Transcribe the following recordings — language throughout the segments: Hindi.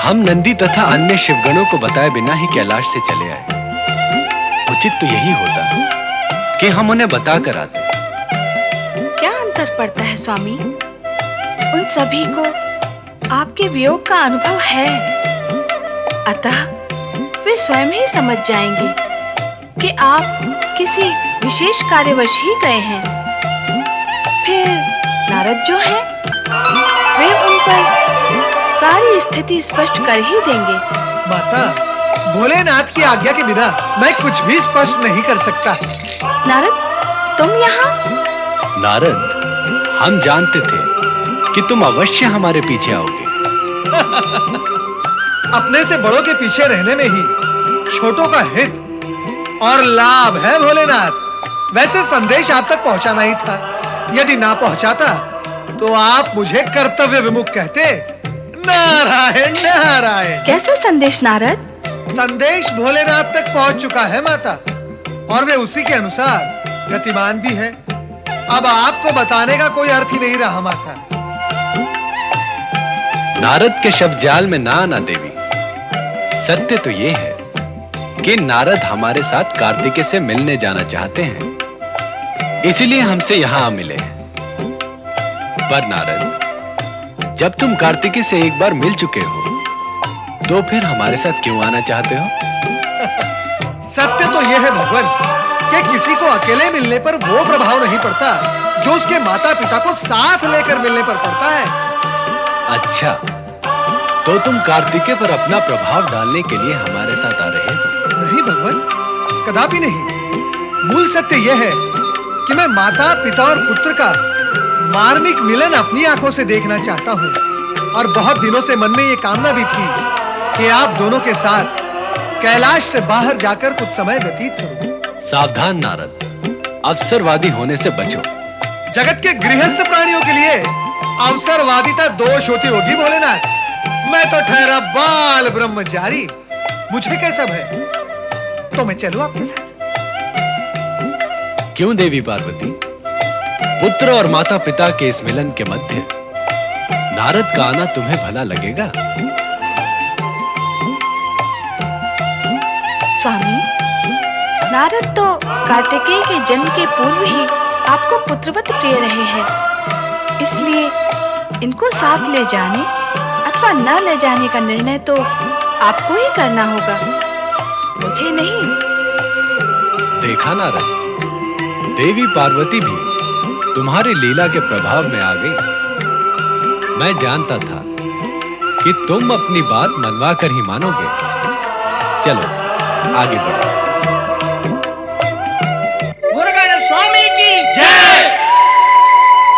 हम नंदी तथा अन्य शिवगणों को बताए बिना ही कैलाश से चले आए। उचित तो यही होता कि हम उन्हें बताकर आते। क्या अंतर पड़ता है स्वामी? उन सभी को आपके वियोग का अनुभव है, अतः वे स्वयं ही समझ जाएंगे कि आप किसी विशेष कार्यवश ही गए हैं। फिर नारद जो हैं, वे उन पर सारी स्थिति स्पष्ट कर ही देंगे। माता, भोलेनाथ की आज्ञा के बिना मैं कुछ भी स्पष्ट नहीं कर सकता। नारद, तुम यहाँ? नारद, हम जानते थे कि तुम अवश्य हमारे पीछे आओगे। अपने से बड़ों के पीछे रहने में ही छोटों का हित और लाभ है भोलेनाथ। वैसे संदेश आप तक पहुंचाना ही था। यदि ना पहुंचाता तो आप मुझे कर्तव्य विमुख कहते। नारायण नारायण। कैसा संदेश नारद? संदेश भोलेनाथ तक पहुंच चुका है माता, और वे उसी के अनुसार गतिमान भी है। अब आपको बताने का कोई अर्थ ही नहीं रहा माता। नारद के शब्द जाल में ना आना देवी। सत्य तो ये है कि नारद हमारे साथ कार्तिकेय से मिलने जाना चाहते हैं, इसलिए हमसे यहां मिले हैं। पर नारद, जब तुम कार्तिकेय से एक बार मिल चुके हो, तो फिर हमारे साथ क्यों आना चाहते हो? सत्य तो यह है भगवान कि किसी को अकेले मिलने पर वो प्रभाव नहीं पड़ता जो उसके माता पिता को साथ लेकर मिलने पर पड़ता है। अच्छा, तो तुम कार्तिकेय पर अपना प्रभाव डालने के लिए हमारे साथ आ रहे हो? नहीं भगवान, कदापि नहीं। मूल सत्य यह है कि मैं माता पिता और पुत्र का मार्मिक मिलन अपनी आंखों से देखना चाहता हूँ, और बहुत दिनों से मन में ये कामना भी थी कि आप दोनों के साथ कैलाश से बाहर जाकर कुछ समय व्यतीत करूं। सावधान नारद, अवसरवादी होने से बचो। जगत के गृहस्थ प्राणियों के लिए अवसरवादिता दोष होती होगी भोलेनाथ। मैं तो ठहरा बाल ब्रह्मचारी, मुझे कैसा भय? तो मैं चलूं आपके साथ? क्यों देवी पार्वती? पुत्र और माता पिता के इस मिलन के मध्य नारद का आना तुम्हें भला लगेगा? स्वामी, नारद तो कार्तिकेय के जन्म के पूर्व ही आपको पुत्रवत प्रिय रहे हैं, इसलिए इनको साथ ले जाने अथवा न ले जाने का निर्णय तो आपको ही करना होगा, मुझे नहीं। देखा नारद, देवी पार्वती भी तुम्हारी लीला के प्रभाव में आ गई। मैं जानता था कि तुम अपनी बात मनवा कर ही मानोगे। चलो आगे बढ़ो। मुरुगन स्वामी की जय,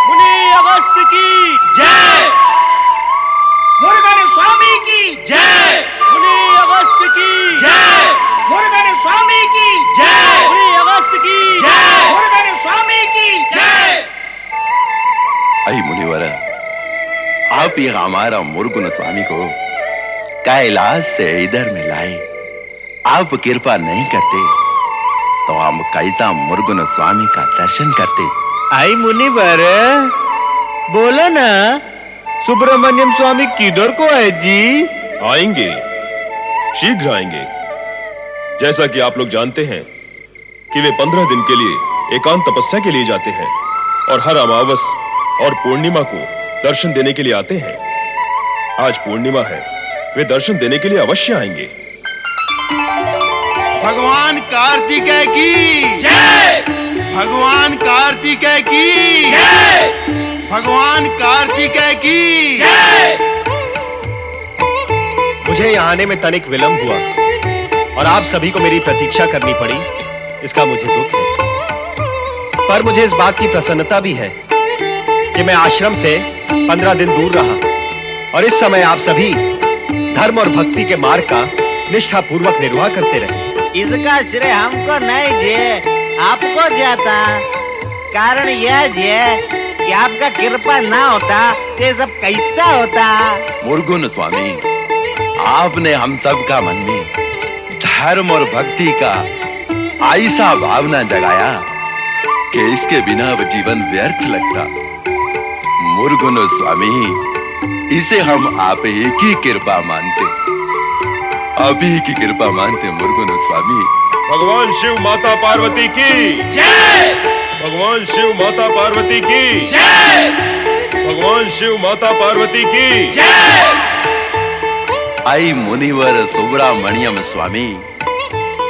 मुनि अगस्त की जय, मुरुगन स्वामी की जय, मुनि अगस्त की जय, मुरुगन स्वामी की जय, मुनि अगस्त की जय, मुरुगन स्वामी की जय। अरे मुनिवर, आप ये हमारा मुरुगन स्वामी को कैलाश से इधर में लाए। आप कृपा नहीं करते तो हम कैसा मुरुगन स्वामी का दर्शन करते? आई मुनिवर, बोलो ना, सुब्रमण्यम स्वामी किधर को है जी? आएंगे, शीघ्र आएंगे। जैसा कि आप लोग जानते हैं कि वे 15 दिन के लिए एकांत तपस्या के लिए जाते हैं और हर अमावस और पूर्णिमा को दर्शन देने के लिए आते हैं। आज पूर्णिमा है, वे दर्शन देने के लिए अवश्य आएंगे। भगवान कार्तिकेय की जय, भगवान कार्तिकेय की जय, भगवान कार्तिकेय की जय। मुझे यहाँ आने में तनिक विलंब हुआ और आप सभी को मेरी प्रतीक्षा करनी पड़ी, इसका मुझे दुख है। पर मुझे इस बात की प्रसन्नता भी है कि मैं आश्रम से 15 दिन दूर रहा और इस समय आप सभी धर्म और भक्ति के मार्ग का निष्ठा पूर्वक निर्वाह करते रहे। इसका श्रेय हमको नहीं जे, आपको जाता। कारण यह जे कि आपका कृपा ना होता तो ये सब कैसा होता। मुर्गुन स्वामी, आपने हम सब का मन में धर्म और भक्ति का ऐसा भावना जगाया कि इसके बिना वो जीवन व्यर्थ लगता। मुर्गुन स्वामी, इसे हम आप ही की कृपा मानते, आप ही की कृपा मानते मुर्गुन स्वामी। भगवान शिव माता पार्वती की जय। भगवान शिव माता पार्वती की जय। भगवान शिव माता पार्वती की जय। आई मुनिवर सुब्रमण्यम स्वामी,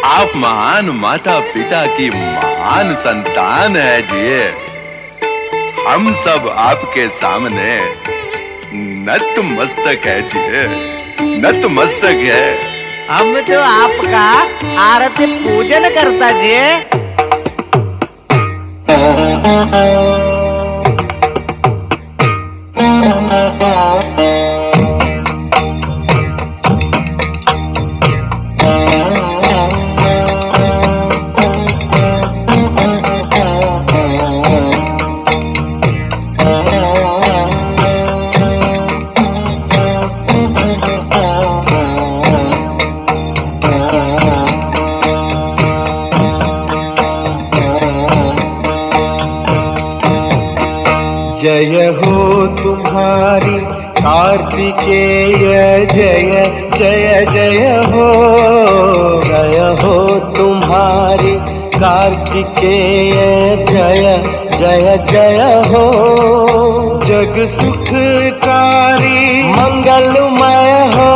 आप महान माता पिता की महान संतान है जी। हम सब आपके सामने नतमस्तक है जी, नतमस्तक है। हम तो आपका आरती पूजन करता जी। जय हो तुम्हारी कार्तिकेय, जय जय जय हो। जय हो तुम्हारी कार्तिकेय, जय जय जय हो। जग सुखकारी मंगलमय हो।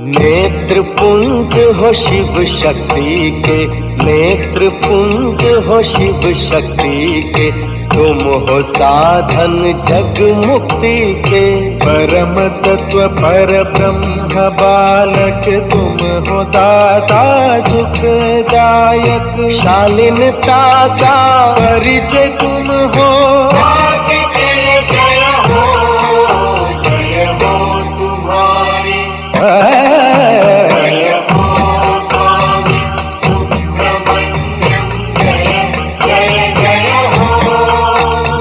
नेत्र पुंज हो शिव शक्ति के, नेत्र पुंज हो शिव शक्ति के। तुम हो साधन जग मुक्ति के। परम तत्व पर ब्रह्म बालक, तुम हो दाता सुखदायक। शालीनता का परिचय तुम हो।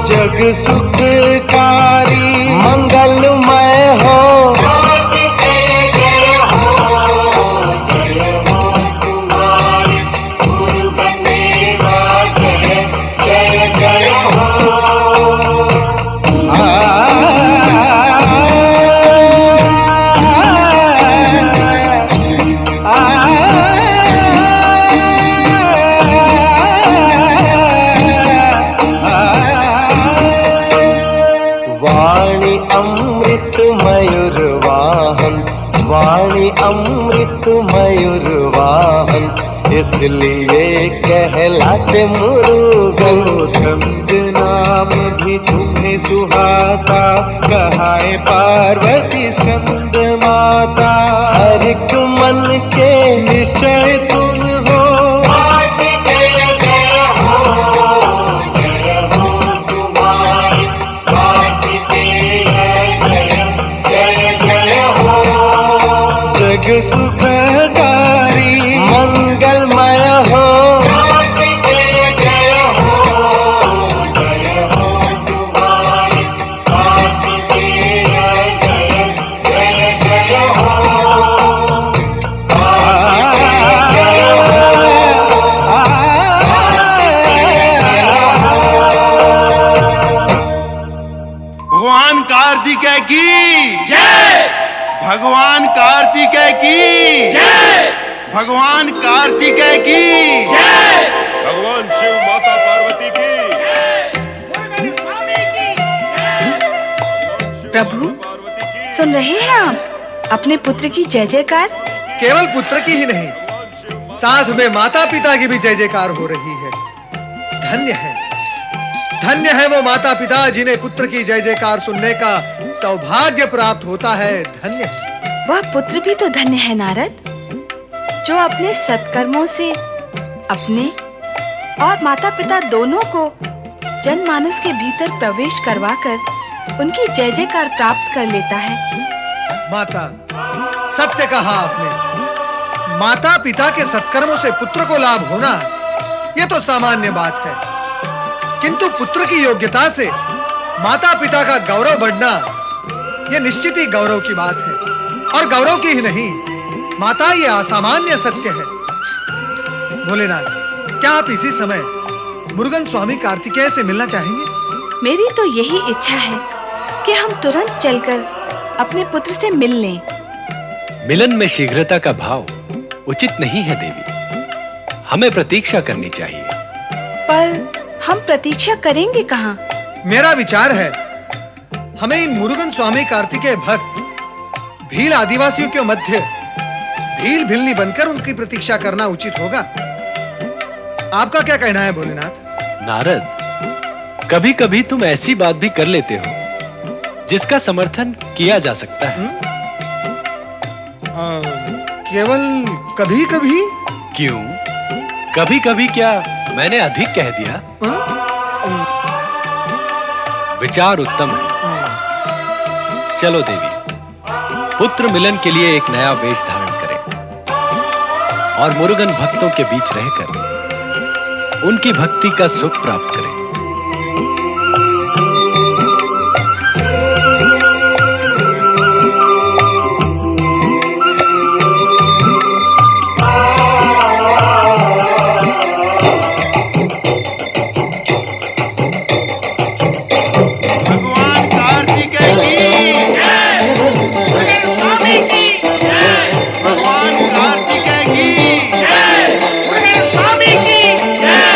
जग सुखकारी मंगलमय हो। वाणी अमृत मयूर वाहन, वाणी अमृत मयूर वाहन। इसलिए कहलाते मुरुगन। स्कंद नाम भी तुम्हें सुहाता, कहाए पार्वती स्कंद माता। हर एक मन के निश्चय तुम हो। जग सुखकारी मंगलमय हो। भगवान कार्तिकेय की जय। भगवान कार्तिकेय की जय। भगवान कार्तिकेय की जय। भगवान शिव माता पार्वती की मुर्गन स्वामी की जय। प्रभु, पार्वती की सुन रहे हैं आप अपने पुत्र की जय जयकार? केवल पुत्र की ही नहीं, साथ में माता पिता की भी जय जयकार हो रही है। धन्य है वो माता पिता जिन्हें पुत्र की जय जयकार सुनने का सौभाग्य प्राप्त होता है। धन्य है वह पुत्र भी तो धन्य है नारद, जो अपने सत्कर्मों से अपने और माता पिता दोनों को जनमानस के भीतर प्रवेश करवाकर उनकी जय जयकार प्राप्त कर लेता है। माता, सत्य कहा आपने। माता पिता के सत्कर्मों से पुत्र को लाभ होना यह तो सामान्य बात है, किंतु पुत्र की योग्यता से माता पिता का गौरव बढ़ना यह निश्चित ही गौरव की बात है, और गौरव की ही नहीं माता, यह असामान्य सत्य है। भोलेनाथ, क्या आप इसी समय मुरुगन स्वामी कार्तिकेय से मिलना चाहेंगे? मेरी तो यही इच्छा है कि हम तुरंत चलकर अपने पुत्र से मिल लें। मिलन में शीघ्रता का भाव उचित नहीं है देवी, हमें प्रतीक्षा करनी चाहिए। पर हम प्रतीक्षा करेंगे कहाँ? मेरा विचार है हमें इन मुरुगन स्वामी कार्तिकेय भक्त भील आदिवासियों के मध्य भील भिलनी बनकर उनकी प्रतीक्षा करना उचित होगा। आपका क्या कहना है भोलेनाथ? नारद, कभी कभी तुम ऐसी बात भी कर लेते हो जिसका समर्थन किया जा सकता है। केवल कभी कभी? क्यों कभी कभी? क्या मैंने अधिक कह दिया? विचार उत्तम है। चलो देवी, पुत्र मिलन के लिए एक नया वेश धारण करें और मुरुगन भक्तों के बीच रहकर उनकी भक्ति का सुख प्राप्त करें। भगवान कार्तिकेय की मुरुगन स्वामी की जय, भगवान कार्तिकेय की जय, मुरुगन स्वामी की जय।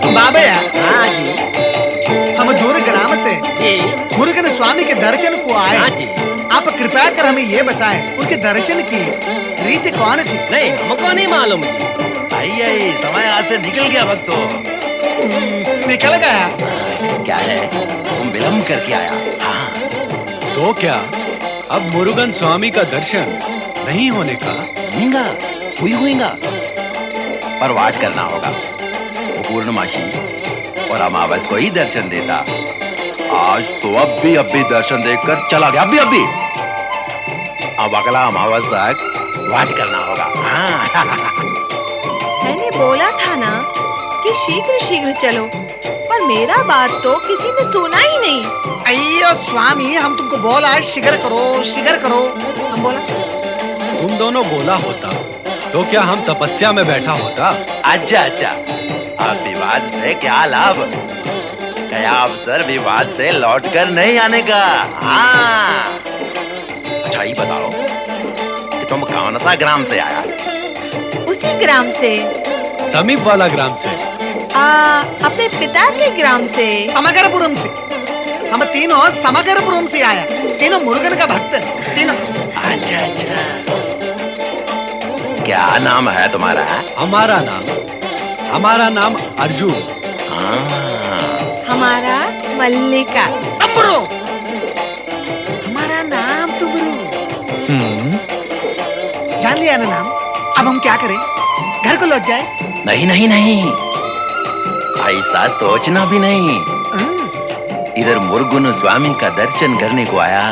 बाबा यार, हाँ जी, हम दूर ग्राम से जी, मुरुगन स्वामी के दर्शन को आए। हाँ जी। आप कृपया कर हमें ये बताएं उनके दर्शन की रीति कौन सी? नहीं, हमको नहीं मालूम जी। आई समय आज से निकल गया भक्तो। निकल गया? क्या है, तुम विलम्ब करके आया। हाँ, तो क्या अब मुरुगन स्वामी का दर्शन नहीं होने का? हुईगा पर वाट करना होगा। वो पूर्णमासी और अमावस को ही दर्शन देता। आज तो अब भी दर्शन देकर चला गया। अभी अब अगला अमावस तक वाट करना होगा। हाँ। मैंने बोला था ना कि शीघ्र शीघ्र चलो, पर मेरा बात तो किसी ने सुना ही नहीं। अयो स्वामी, हम तुमको बोला है शीघ्र करो। हम बोला तुम दोनों बोला होता तो क्या हम तपस्या में बैठा होता? अच्छा, अब विवाद से क्या लाभ? गया अवसर विवाद से लौटकर नहीं आने का। हाँ। अच्छा ये बताओ कि तुम कौन सा ग्राम से आया? उसी ग्राम से। समीप वाला ग्राम से? अपने पिता के ग्राम से। समगरपुरम से। हम तीनों समगरपुरम से आया, तीनों मुरुगन का भक्त तीनों। अच्छा, क्या नाम है तुम्हारा? हमारा नाम अर्जुन। हाँ। हमारा मल्लिका। अम्बरू। हमारा नाम तुबरू। जान लिया ना नाम? अब हम क्या करें? घर को लौट जाए? नहीं, ऐसा सोचना भी नहीं। इधर मुरुगन स्वामी का दर्शन करने को आया,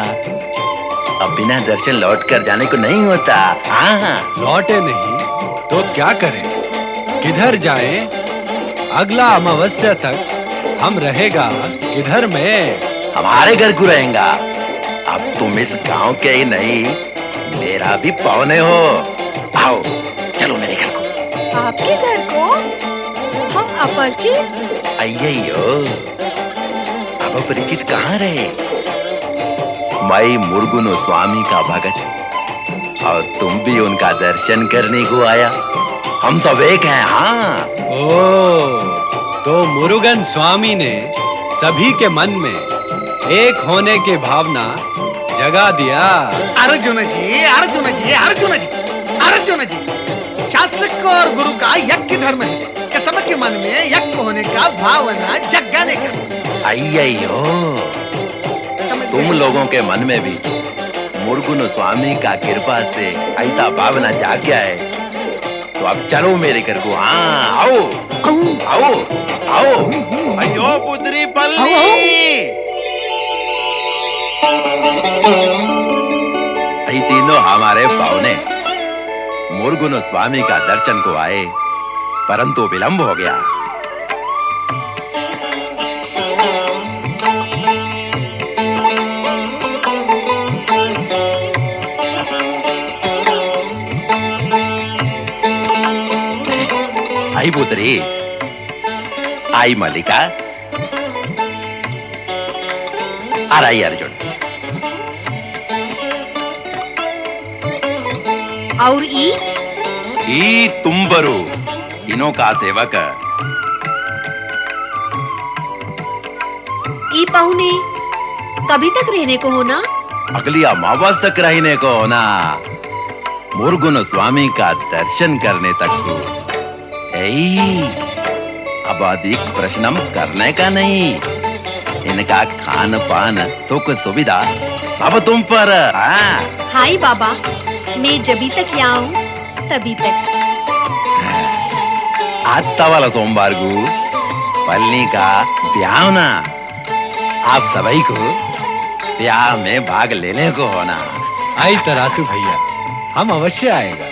अब बिना दर्शन लौट कर जाने को नहीं होता। हाँ। लौटे नहीं तो क्या करें? किधर जाएं? अगला अमावस्या तक हम रहेगा किधर में? हमारे घर को रहेगा। अब तुम इस गांव के ही नहीं, मेरा भी पौने हो। आओ चलो मेरे घर को। आपके घर को? हम अपरिचित? अय्यो, अब परिचित कहाँ रहे? मैं मुरुगन स्वामी का भगत और तुम भी उनका दर्शन करने को आया। हम सब एक हैं। हाँ। ओ, तो मुरुगन स्वामी ने सभी के मन में एक होने की भावना जगा दिया। अर्जुन जी, अर्जुन जी, अर्जुन जी, अर्जुन जी, शासक और गुरु का यज्ञ धर्म है कि सबके मन में यज्ञ होने का भावना जगाने का। अय्यो, समझ तुम गए? लोगों के मन में भी मुर्गुन स्वामी का कृपा से ऐसा भावना जाग गया है, तो अब चलो मेरे घर को। हाँ, आओ आओ आओ। अयो पुत्री पल्ली, ये तीनों हमारे पावने मुर्गुन स्वामी का दर्शन को आए, परंतु विलंब हो गया। आई पुत्री, आई मल्लिका, और आई अर्जुन। और ई तुम्बरू, इनों का सेवक। ई पहुने कभी तक रहने को होना? अगली अमावस तक रहने को होना, मुर्गुन स्वामी का दर्शन करने तक को। अब अधिक प्रश्न करने का नहीं, इनका खान पान सुख सुविधा सब तुम पर। हाँ, हाय बाबा, मैं जभी तक यहाँ हूँ तभी तक। आता वाला सोमवार को पल्ली का ब्याह ना, आप सभी को ब्याह में भाग लेने को होना। आई तरासू भैया, हम अवश्य आएगा।